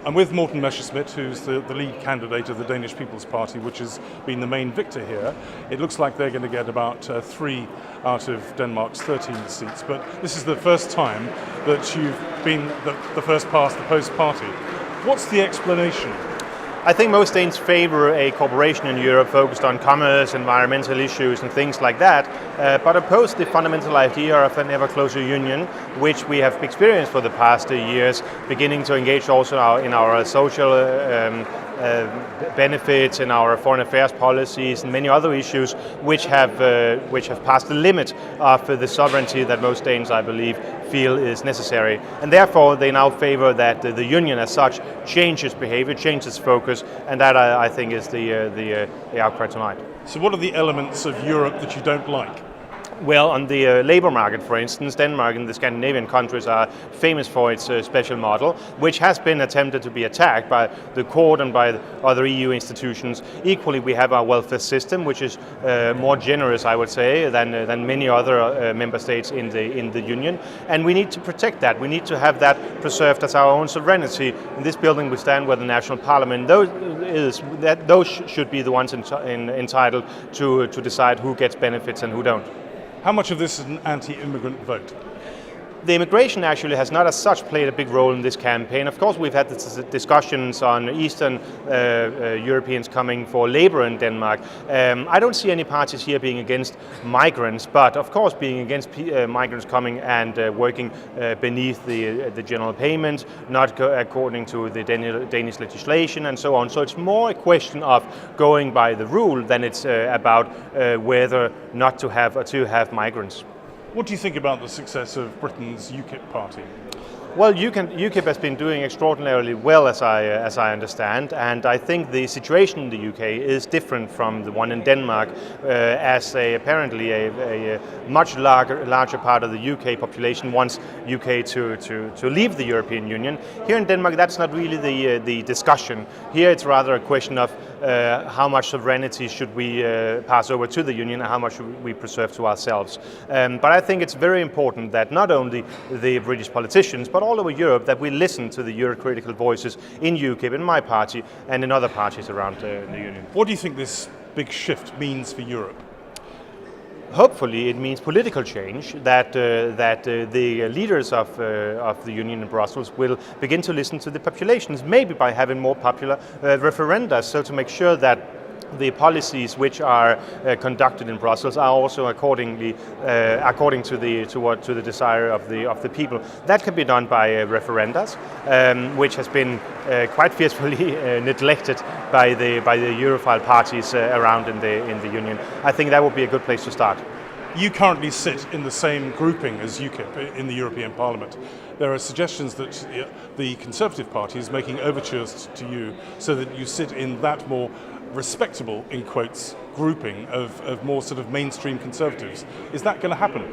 I'm with Morten Messerschmidt, who's the lead candidate of the Danish People's Party, which has been the main victor here. It looks like they're going to get about 3 out of Denmark's 13 seats, but this is the first time that you've been the first past the post party. What's the explanation? I think most Danes favor a cooperation in Europe focused on commerce, environmental issues and things like that, but oppose the fundamental idea of an ever closer union, which we have experienced for the past years, beginning to engage also in our social benefits, in our foreign affairs policies and many other issues which have passed the limit of the sovereignty that most Danes, I believe, feel is necessary. And therefore they now favor that the union as such changes behavior, changes focus, and that I think is the outcry tonight. So what are the elements of Europe that you don't like? Well, on the labour market, for instance, Denmark and the Scandinavian countries are famous for its special model, which has been attempted to be attacked by the court and by other EU institutions. Equally, we have our welfare system, which is more generous, I would say, than many other member states in the Union. And we need to protect that. We need to have that preserved as our own sovereignty. In this building we stand with the national parliament. Those should be the ones entitled to decide who gets benefits and who don't. How much of this is an anti-immigrant vote? The immigration actually has not as such played a big role in this campaign. Of course, we've had discussions on Eastern Europeans coming for labour in Denmark. I don't see any parties here being against migrants, but of course being against migrants coming and working beneath the general payment, not according to the Danish legislation and so on. So it's more a question of going by the rule than it's about whether not to have or to have migrants. What do you think about the success of Britain's UKIP party? Well, UKIP has been doing extraordinarily well, as I understand, and I think the situation in the UK is different from the one in Denmark, as apparently a much larger part of the UK population wants UK to leave the European Union. Here in Denmark, that's not really the discussion. Here it's rather a question of how much sovereignty should we pass over to the Union and how much should we preserve to ourselves. But I think it's very important that not only the British politicians, but all over Europe, that we listen to the Euro-critical voices in UKIP, in my party, and in other parties around the Union. What do you think this big shift means for Europe? Hopefully it means political change, that the leaders of the Union in Brussels will begin to listen to the populations, maybe by having more popular referenda, so to make sure that the policies which are conducted in Brussels are also according to the desire of the people. That can be done by referendas, which has been quite fiercely neglected by the Europhile parties around in the Union. I think that would be a good place to start. You currently sit in the same grouping as UKIP in the European Parliament. There are suggestions that the Conservative Party is making overtures to you so that you sit in that more respectable, in quotes, grouping of more sort of mainstream Conservatives. Is that going to happen?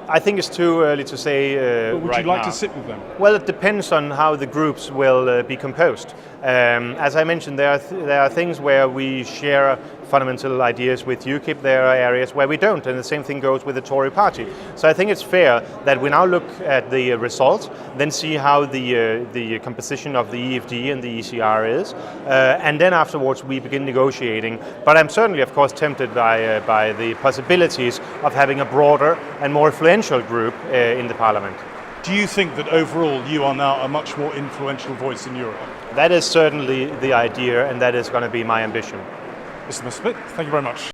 I think it's too early to say but would you like to sit with them? Well, it depends on how the groups will be composed. As I mentioned, there are things where we share fundamental ideas with UKIP. There are areas where we don't, and the same thing goes with the Tory party. So I think it's fair that we now look at the results, then see how the composition of the EFD and the ECR is, and then afterwards we begin negotiating. But I'm certainly, of course, tempted by the possibilities of having a broader and more influential group in the Parliament. Do you think that overall you are now a much more influential voice in Europe? That is certainly the idea, and that is going to be my ambition. Mr. Messerschmidt, thank you very much.